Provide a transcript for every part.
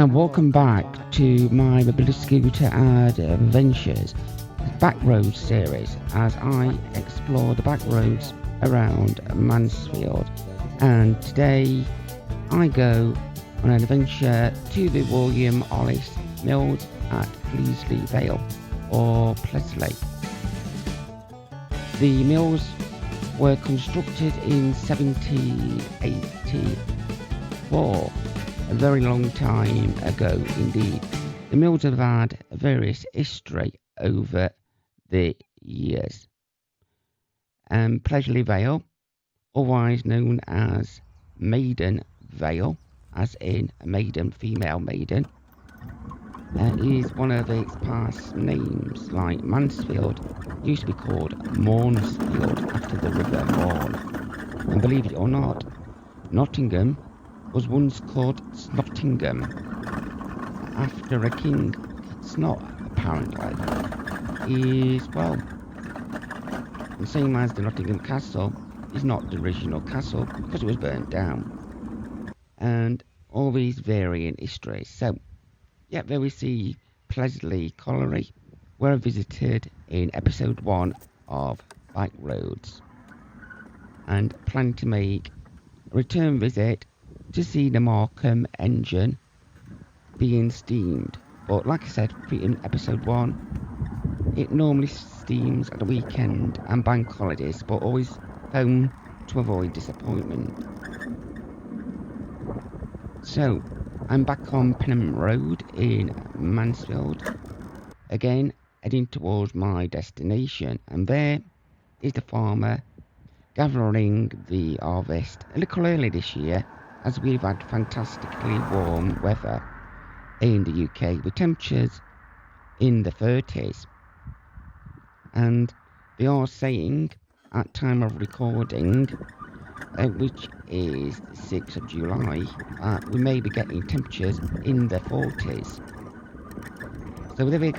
and welcome back to my mobility scooter adventures backroads series as I explore the back roads around Mansfield. And today I go on an adventure to the William Hollins Mills at Pleasley, Vale or Pleasley. The mills were constructed in 1784. A very long time ago indeed. The mills have had various history over the years. Pleasley Vale, otherwise known as Maiden Vale, as in a maiden, female maiden, is one of its past names, like Mansfield used to be called Mornsfield after the River Meden. And believe it or not, Nottingham was once called Snottingham after a king. Snot, apparently, is, well, the same as the Nottingham Castle is not the original castle because it was burnt down. And all these vary in history. So, yeah, there we see Pleasley Colliery, where I visited in episode 1 of Bike Roads, and plan to make a return visit to see the Markham engine being steamed. But like I said in episode 1, it normally steams at the weekend and bank holidays, but always home to avoid disappointment. So I'm back on Pennant Road in Mansfield, again heading towards my destination, and there is the farmer gathering the harvest a little early this year, as we've had fantastically warm weather in the UK with temperatures in the 30s. And they are saying at time of recording, which is the 6th of July, we may be getting temperatures in the 40s. So there we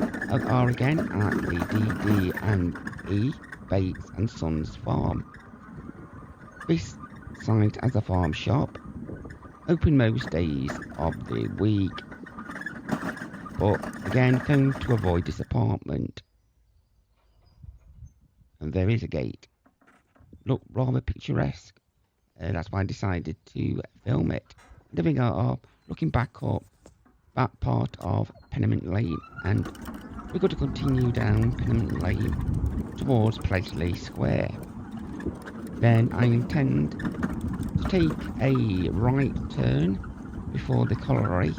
are again at the DD&E Bates and Sons farm. This site has a farm shop, open most days of the week, but again found to avoid disappointment. And there is a gate. Look, rather picturesque. That's why I decided to film it. There we are, looking back up that part of Pennant Lane, and we're going to continue down Pennant Lane towards Pleasley Square. Then I intend to take a right turn before the colliery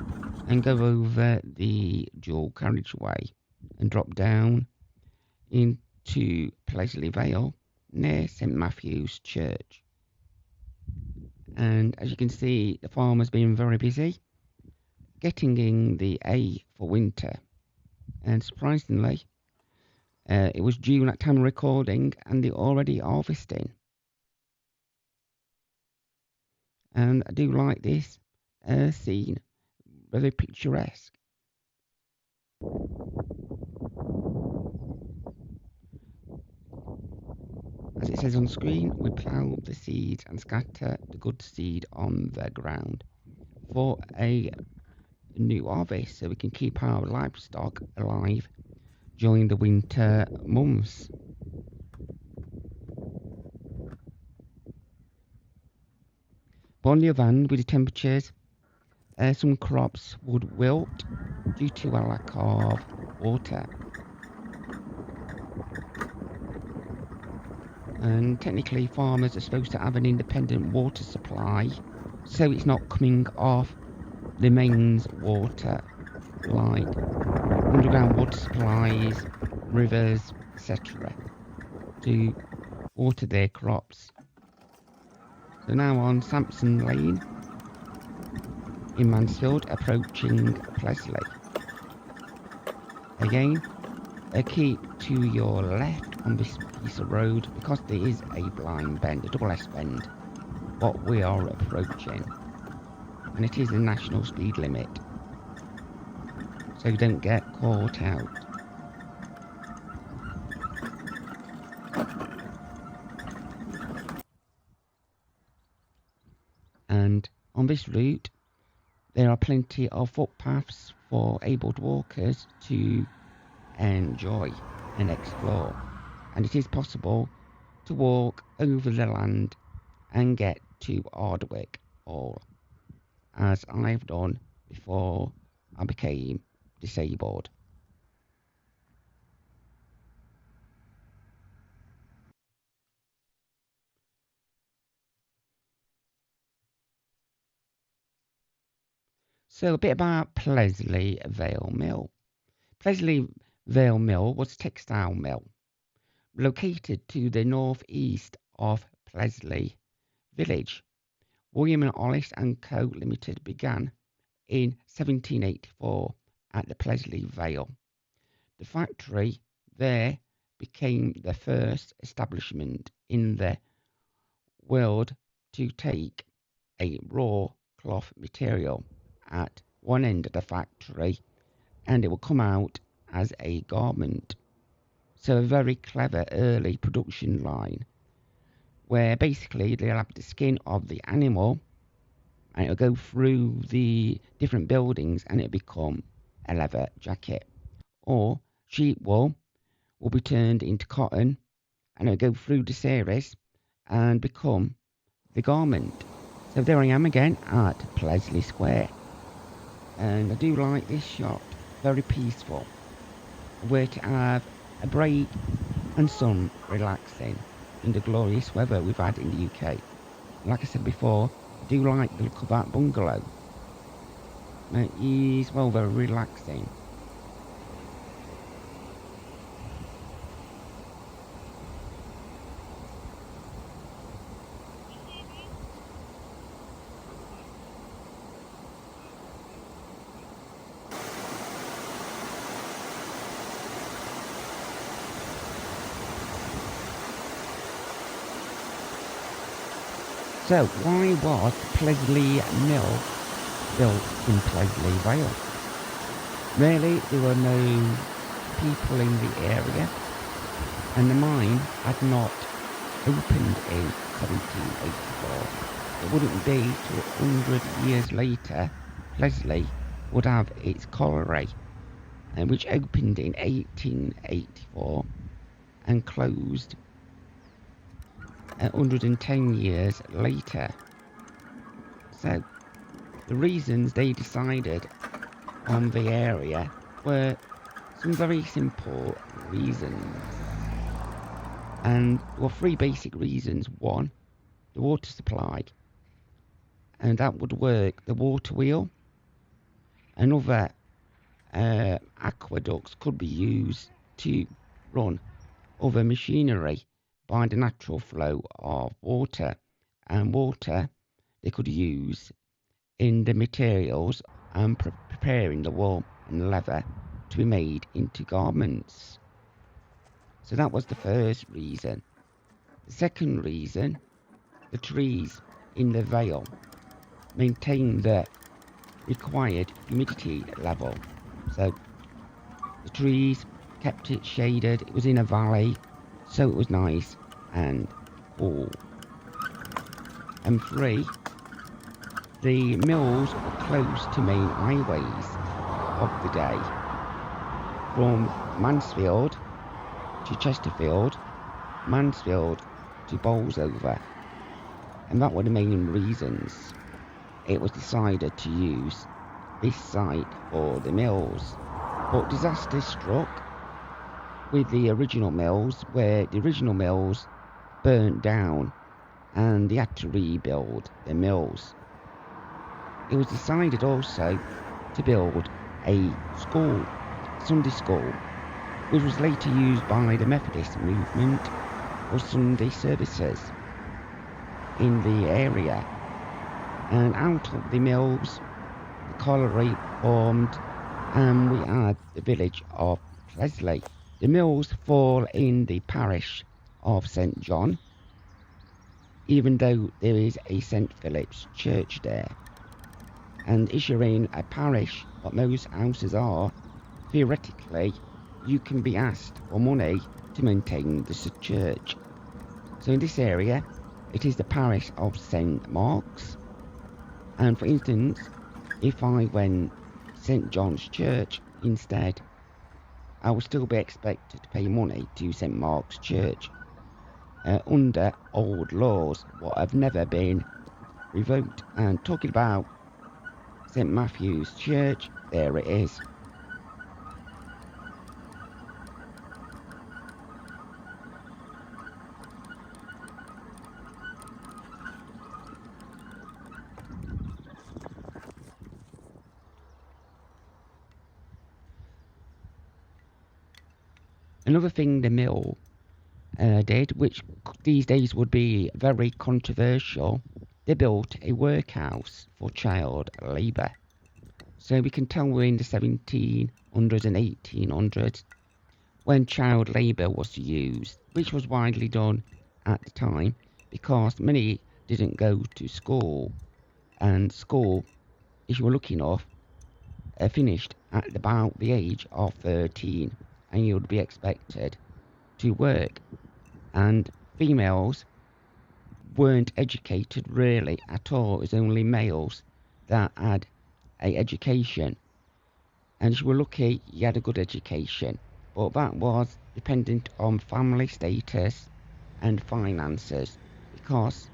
and go over the dual carriageway and drop down into Pleasley Vale near St Matthew's Church. And as you can see, the farm has been very busy getting in the hay for winter, and surprisingly it was June at time of recording and they're already harvesting. And I do like this scene, very picturesque. As it says on screen, we plough the seeds and scatter the good seed on the ground for a new harvest, so we can keep our livestock alive during the winter months. But on the other hand, with the temperatures, some crops would wilt due to a lack of water. And technically farmers are supposed to have an independent water supply, so it's not coming off the mains water like underground water supplies, rivers, etc. to water their crops. So now on Sampson Lane in Mansfield, approaching Pleasley. Again, keep to your left on this piece of road because there is a blind bend, a double S bend, what we are approaching. And it is the national speed limit, so you don't get caught out. And on this route, There are plenty of footpaths for abled walkers to enjoy and explore, and it is possible to walk over the land and get to Ardwick Hall, as I've done before I became disabled. So a bit about Pleasley Vale Mill. Pleasley Vale Mill was a textile mill located to the north-east of Pleasley village. William Hollins Co Limited began in 1784 at the Pleasley Vale. The factory there became the first establishment in the world to take a raw cloth material at one end of the factory and it will come out as a garment. So a very clever early production line where basically they'll have the skin of the animal and it'll go through the different buildings and it'll become a leather jacket. Or sheep wool will be turned into cotton and it'll go through the series and become the garment. So there I am again at Pleasley Square. And I do like this shop, very peaceful. Where to have a break and some relaxing in the glorious weather we've had in the UK. Like I said before, I do like the look of that bungalow. It is, well, very relaxing. So, why was Pleasley Mill built in Pleasley Vale? Really, there were no people in the area, and the mine had not opened in 1784. It wouldn't be till 100 years later Pleasley would have its colliery, which opened in 1884 and closed 110 years later. So the reasons they decided on the area were some very simple reasons, and there were three basic reasons. One, the water supply, and that would work the water wheel, and other aqueducts could be used to run other machinery by the natural flow of water, and water they could use in the materials and preparing the wool and the leather to be made into garments. So that was the first reason. The second reason, the trees in the vale maintain the required humidity level. So the trees kept it shaded, it was in a valley, so it was nice and cool. And three, the mills were close to main highways of the day, from Mansfield to Chesterfield, Mansfield to Bolsover, and that were the main reasons it was decided to use this site for the mills. But disaster struck with the original mills, where the original mills burnt down and they had to rebuild the mills. It was decided also to build a school, Sunday school, which was later used by the Methodist movement for Sunday services in the area. And out of the mills, the colliery formed, and we had the village of Pleasley. The mills fall in the parish of St John, even though there is a St Philip's church there. And as you're in a parish, what most houses are, theoretically, you can be asked for money to maintain the church. So in this area, it is the parish of St Mark's. And for instance, if I went St John's Church instead, I would still be expected to pay money to St Mark's Church under old laws, what have never been revoked. And talking about St Matthew's Church, there it is. Another thing the mill did, which these days would be very controversial, they built a workhouse for child labour. So we can tell we're in the 1700s and 1800s when child labour was used, which was widely done at the time because many didn't go to school, and school, if you were lucky enough, finished at about the age of 13, and you would be expected to work. And females weren't educated really at all. It was only males that had a education, and if you were lucky, you had a good education, but that was dependent on family status and finances, because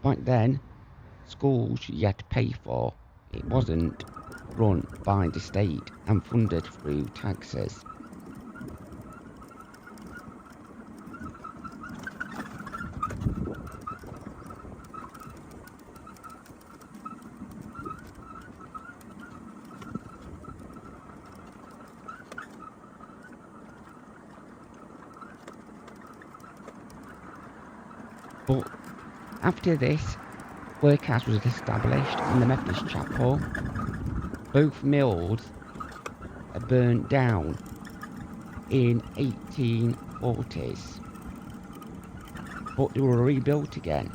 back then schools you had to pay for. It wasn't run by the state and funded through taxes. But after this workhouse was established in the Methodist chapel, both mills burnt down in 1840s, but they were rebuilt again.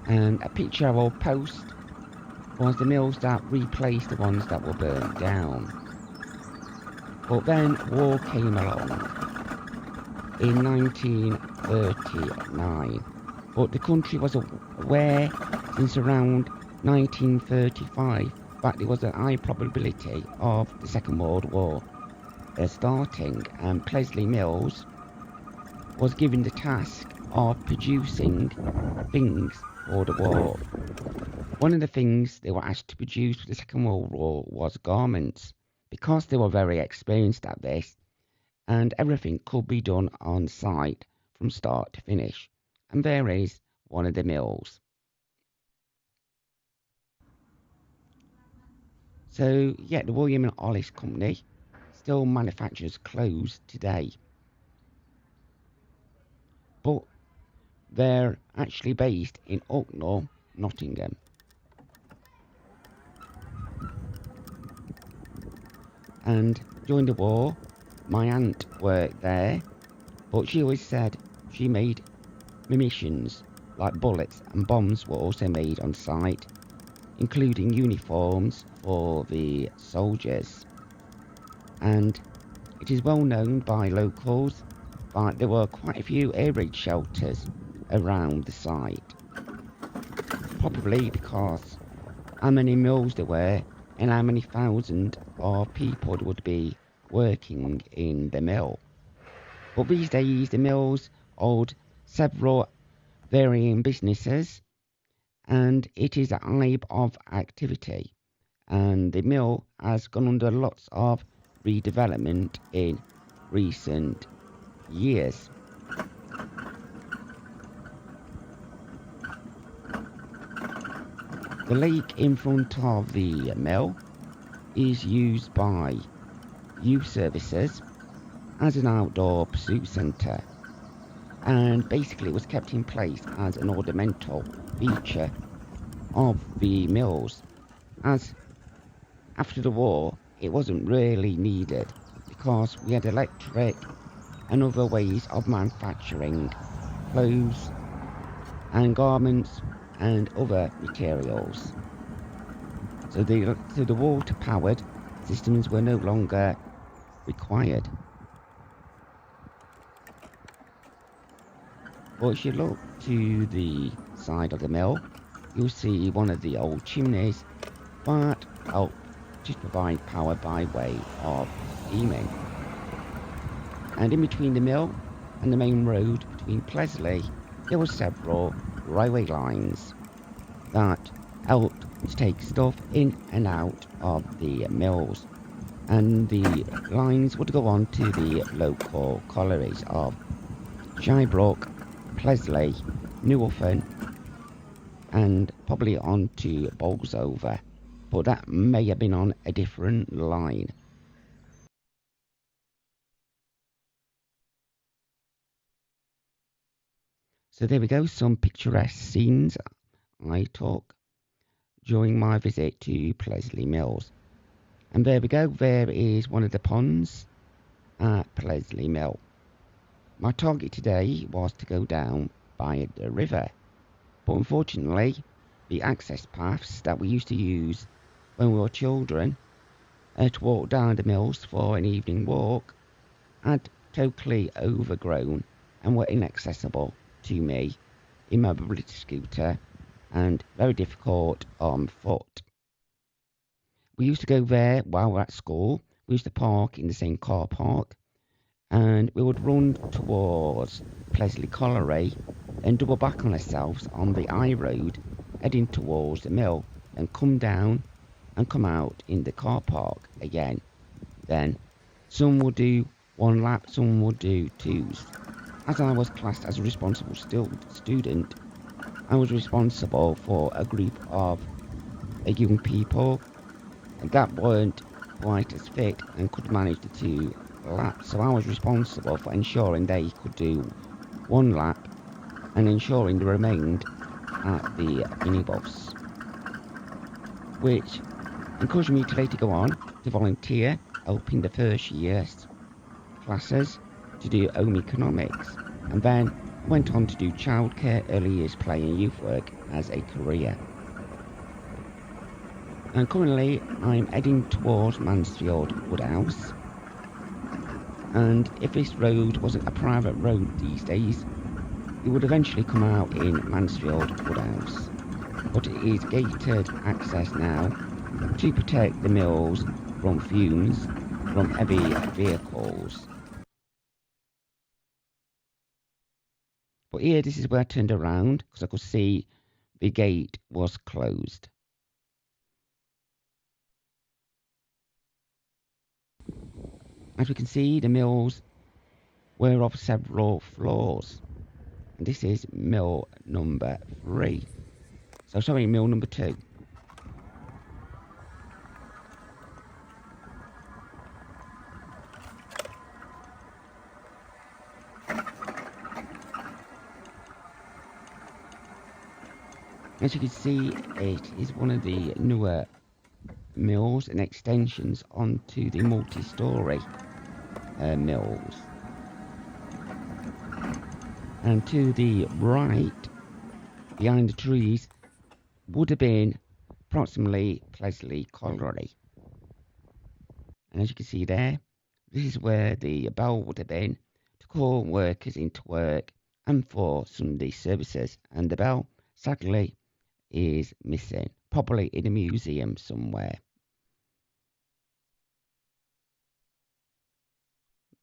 And a picture I will post was the mills that replaced the ones that were burnt down. But then war came along in 1939, but the country was aware since around 1935 that there was a high probability of the Second World War starting, and Pleasley Mills was given the task of producing things for the war. One of the things they were asked to produce for the Second World War was garments, because they were very experienced at this, and everything could be done on site from start to finish. And there is one of the mills. So yeah, the William Hollins Company still manufactures clothes today, but they're actually based in Hucknall, Nottingham. And during the war, my aunt worked there, but she always said she made munitions, like bullets and bombs were also made on site, including uniforms for the soldiers. And it is well known by locals that there were quite a few air raid shelters around the site, probably because how many mills there were and how many thousand of people would be working in the mill. But these days the mills hold several varying businesses, and it is a hive of activity, and the mill has gone under lots of redevelopment in recent years. The lake in front of the mill is used by youth services as an outdoor pursuit centre, and basically it was kept in place as an ornamental feature of the mills, as after the war it wasn't really needed because we had electric and other ways of manufacturing clothes and garments and other materials. So the water powered systems were no longer required. But if you look to the side of the mill, you'll see one of the old chimneys that helped to provide power by way of steaming. And in between the mill and the main road between Pleasley, there were several railway lines that helped to take stuff in and out of the mills. And the lines would go on to the local collieries of Shirebrook, Pleasley, Newelton, and probably on to Bolsover, but that may have been on a different line. So there we go, some picturesque scenes I took during my visit to Pleasley Mills. And there we go, there is one of the ponds at Pleasley Mill. My target today was to go down by the river, but unfortunately the access paths that we used to use when we were children to walk down the mills for an evening walk had totally overgrown and were inaccessible to me in my mobility scooter and very difficult on foot. We used to go there while we were at school. We used to park in the same car park and we would run towards Pleasley Colliery and double back on ourselves on the high road heading towards the mill and come down and come out in the car park again. Then some would do one lap, some would do twos. As I was classed as a responsible student, I was responsible for a group of young people that weren't quite as fit and could manage the 2 laps. So I was responsible for ensuring they could do 1 lap and ensuring they remained at the minibus, which encouraged me to later go on to volunteer, helping the first year's classes to do home economics, and then went on to do childcare, early years play and youth work as a career. And currently I'm heading towards Mansfield Woodhouse, and if this road wasn't a private road these days, it would eventually come out in Mansfield Woodhouse, but it is gated access now to protect the mills from fumes from heavy vehicles. But here, this is where I turned around because I could see the gate was closed. As we can see, the mills were of several floors. And this is mill number 3. So sorry, mill number 2. As you can see, it is one of the newer mills and extensions onto the multi-storey mills. And to the right, behind the trees, would have been approximately Pleasley Colliery. And as you can see there, this is where the bell would have been to call workers into work and for Sunday services. And the bell, sadly, is missing, probably in a museum somewhere.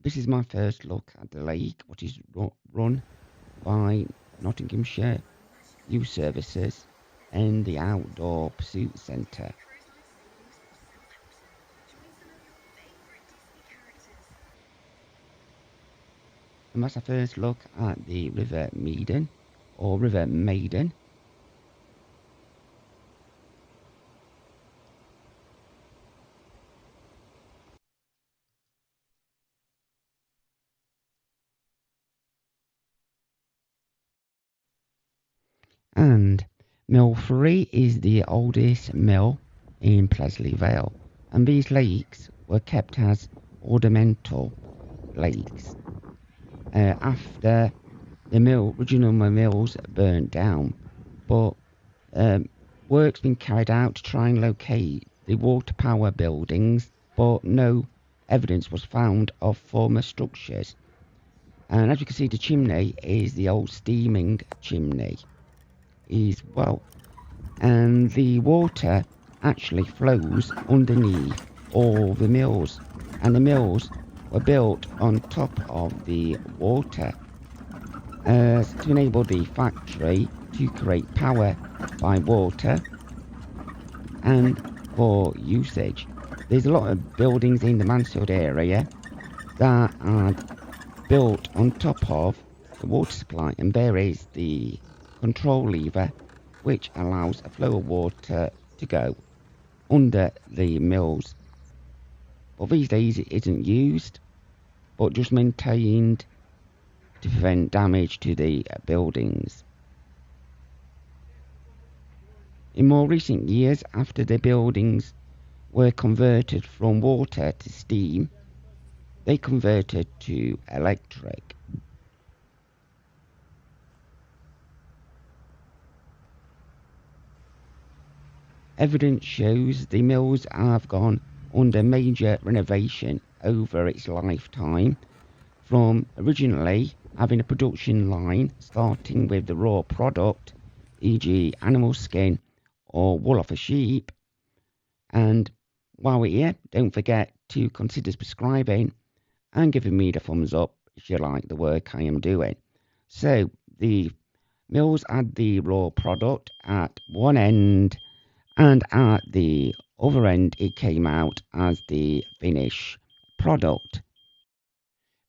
This is my first look at the lake, which is run by Nottinghamshire Youth Services and the Outdoor Pursuit Centre. And that's a first look at the River Meden, or River Meden. And Mill 3 is the oldest mill in Pleasley Vale, and these lakes were kept as ornamental lakes after the original mills burnt down, but work's been carried out to try and locate the water power buildings, but no evidence was found of former structures. And as you can see, the chimney is the old steaming chimney. Is well, and the water actually flows underneath all the mills, and the mills were built on top of the water to enable the factory to create power by water and for usage. There's a lot of buildings in the Mansfield area that are built on top of the water supply, and there is the control lever which allows a flow of water to go under the mills. But these days it isn't used, but just maintained to prevent damage to the buildings. In more recent years, after the buildings were converted from water to steam, they converted to electric. Evidence shows the mills have gone under major renovation over its lifetime, from originally having a production line starting with the raw product, e.g. animal skin or wool off a sheep. And while we're here, don't forget to consider subscribing and giving me the thumbs up if you like the work I am doing. So the mills had the raw product at one end, and at the other end it came out as the finished product.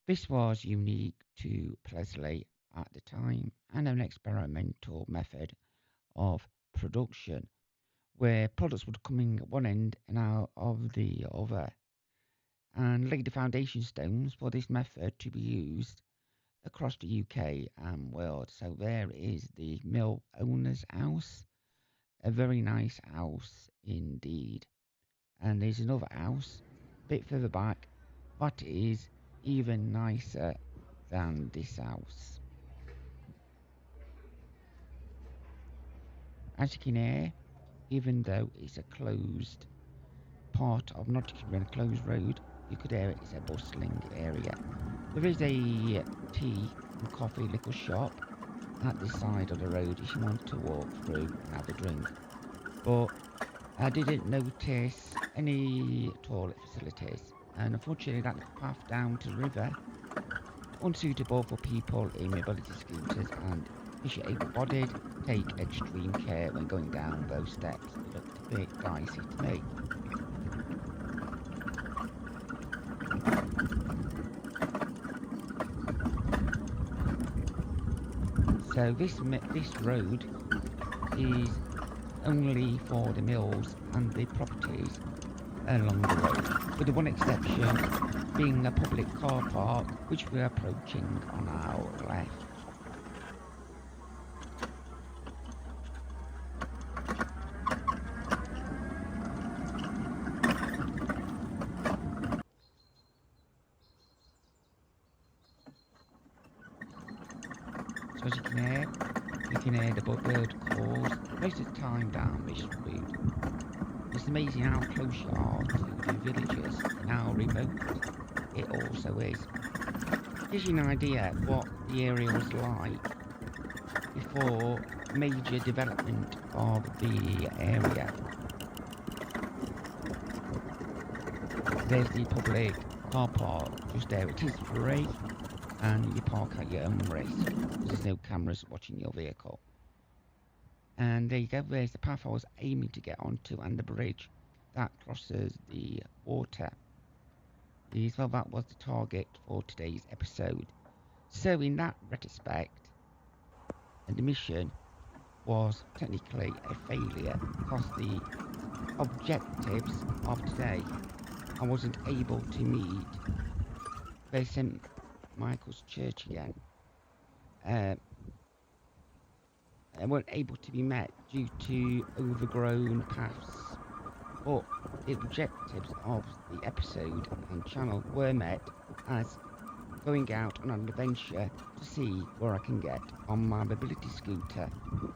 This was unique to Pleasley at the time, and an experimental method of production where products would come in at one end and out of the other, and laid the foundation stones for this method to be used across the UK and world. So there is the mill owner's house, a very nice house indeed. And there's another house a bit further back that is even nicer than this house. As you can hear, even though it's a closed part of Nottingham and a closed road, you could hear it's a bustling area. There is a tea and coffee little shop at the side of the road if you want to walk through and have a drink. But I didn't notice any toilet facilities, and unfortunately that path down to the river unsuitable for people in mobility scooters, and if you're able-bodied, take extreme care when going down those steps. It looked a bit dicey to me. So this road is only for the mills and the properties along the road, with the one exception being a public car park which we're approaching on our left. So as you can hear the bird calls most of the time down this route. It's amazing how close you are to the villages and how remote it also is. Gives you an idea of what the area was like before major development of the area. There's the public car park just there. It is free, and you park at your own risk. There's no cameras watching your vehicle. And there you go, there's the path I was aiming to get onto, and the bridge that crosses the water. Well, that was the target for today's episode. So in that retrospect, the mission was technically a failure because the objectives of today I wasn't able to meet. They St. Michael's Church again. They weren't able to be met due to overgrown paths, but the objectives of the episode and channel were met as going out on an adventure to see where I can get on my mobility scooter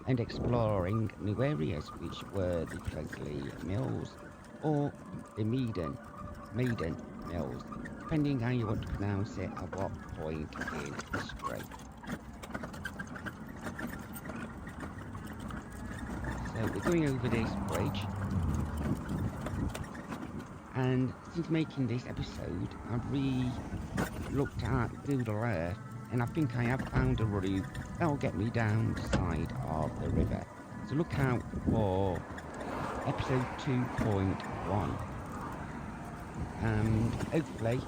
and exploring new areas, which were the Pleasley Mills or the Meden Mills, depending how you want to pronounce it at what point in history. So we're going over this bridge. And since making this episode, I've looked at Google Earth, and I think I have found a route that will get me down the side of the river. So look out for episode 2.1. And hopefully,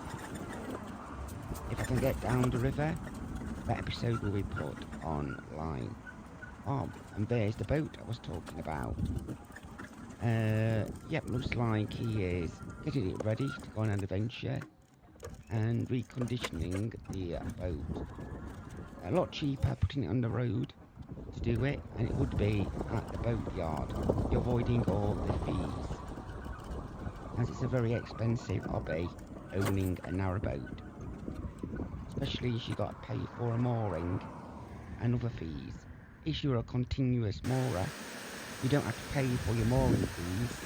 if I can get down the river, that episode will be put online. Oh, and there's the boat I was talking about. Yep, looks like he is getting it ready to go on an adventure and reconditioning the boat. A lot cheaper putting it on the road to do it, and it would be at the boatyard. You're avoiding all the fees, as it's a very expensive hobby owning a narrowboat, especially if you got to pay for a mooring and other fees. If you're a continuous moorer, you don't have to pay for your mooring fees.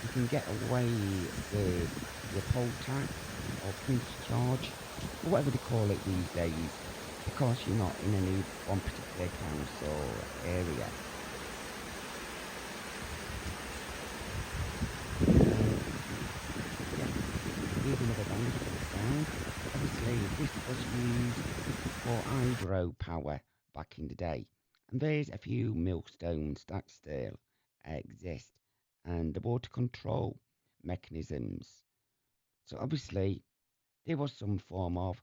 You can get away with your pole tax or pinch charge, or whatever they call it these days, because you're not in any one particular council area. Yeah, here's another band for the sound. Obviously, this was used for hydro power back in the day. And there's a few millstones that still exist, and the water control mechanisms. So obviously there was some form of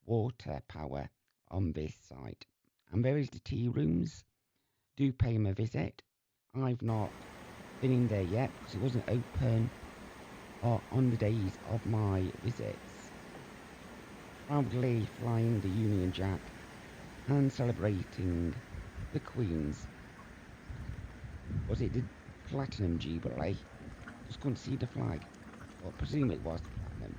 water power on this site. And there is the tea rooms. Do pay them a visit. I've not been in there yet because it wasn't open on the days of my visits. Proudly flying the Union Jack and celebrating the Queen's, was it the Platinum Jubilee? Just couldn't see the flag. Well, I presume it was the Platinum.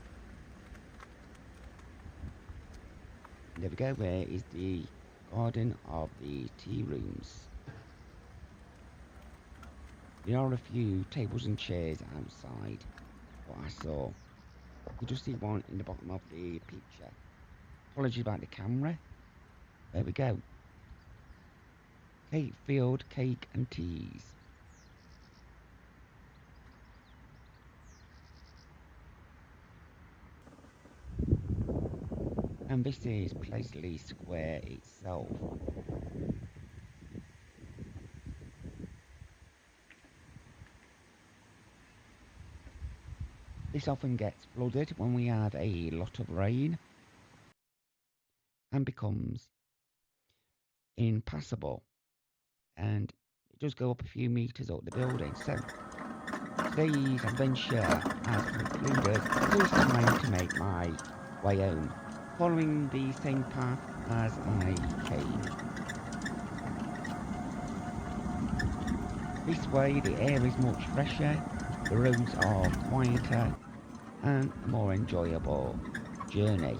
There we go, where is the garden of the tea rooms? There are a few tables and chairs outside, what I saw. You can just see one in the bottom of the picture. Apologies about the camera. There we go. Cakefield Cake and Teas. And this is Pleasley Square itself. This often gets flooded when we have a lot of rain and becomes impassable, and it does go up a few meters up the building. So today's adventure has concluded. So it's time to make my way home, following the same path as I came. This way the air is much fresher, the roads are quieter and a more enjoyable journey.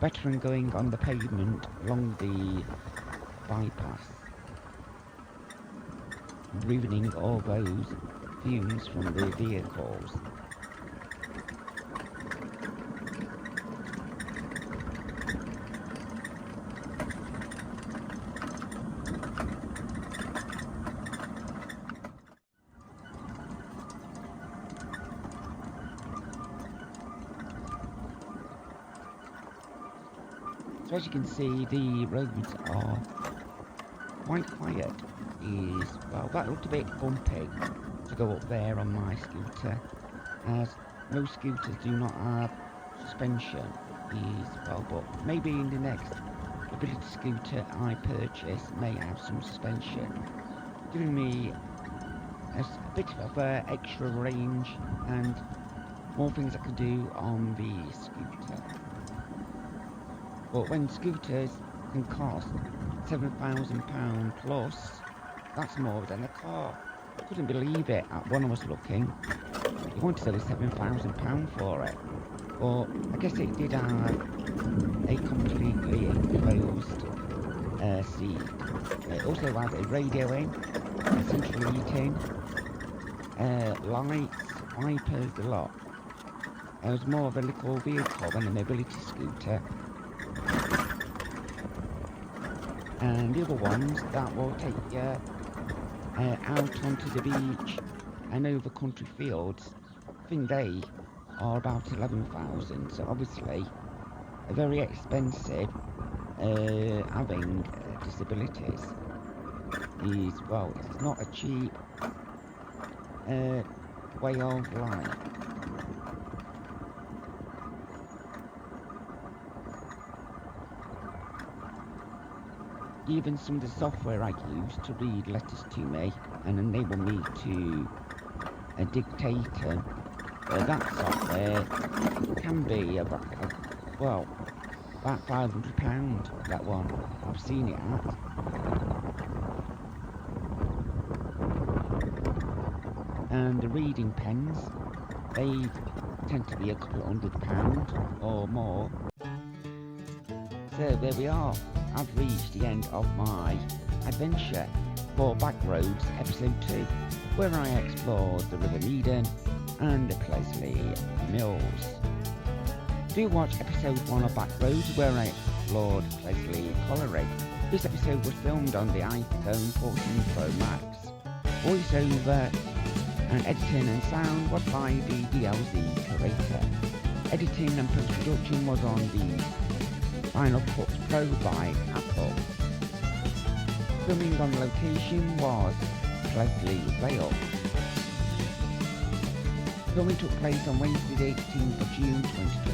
Better than going on the pavement along the bypass, breathing in all those fumes from the vehicles. So as you can see, the roads are quite quiet. Well, that looked a bit bumpy to go up there on my scooter, as most scooters do not have suspension. But maybe in the next ability scooter I purchase may have some suspension, giving me a bit of extra range and more things I can do on the scooter. But when scooters can cost £7,000 plus, that's more than a car. I couldn't believe it when I was looking. He wanted over £7,000 for it. But I guess it did have a completely enclosed seat. It also has a radio in, central heating, lights, wipers, a lot. It was more of a little vehicle than a mobility scooter. and the other ones that will take you out onto the beach and over country fields. I think they are about 11,000, so obviously very expensive. Having disabilities is, well, it's not a cheap way of life. Even some of the software I use to read letters to me and enable me to dictate them, that software can be about £500, that one. I've seen it at. And the reading pens, they tend to be a couple of £100 or more. So there we are. I've reached the end of my adventure for Backroads episode 2, where I explored the River Meden and the Pleasley Mills. Do watch episode 1 of Backroads, where I explored Pleasley Colliery. This episode was filmed on the iPhone 14 Pro Max. Voiceover and editing and sound was by the DLZ Curator. Editing and post-production was on the Final Cut Pro by Apple. Filming on location was Pleasley, Vale. Filming took place on Wednesday the 18th of June 2020.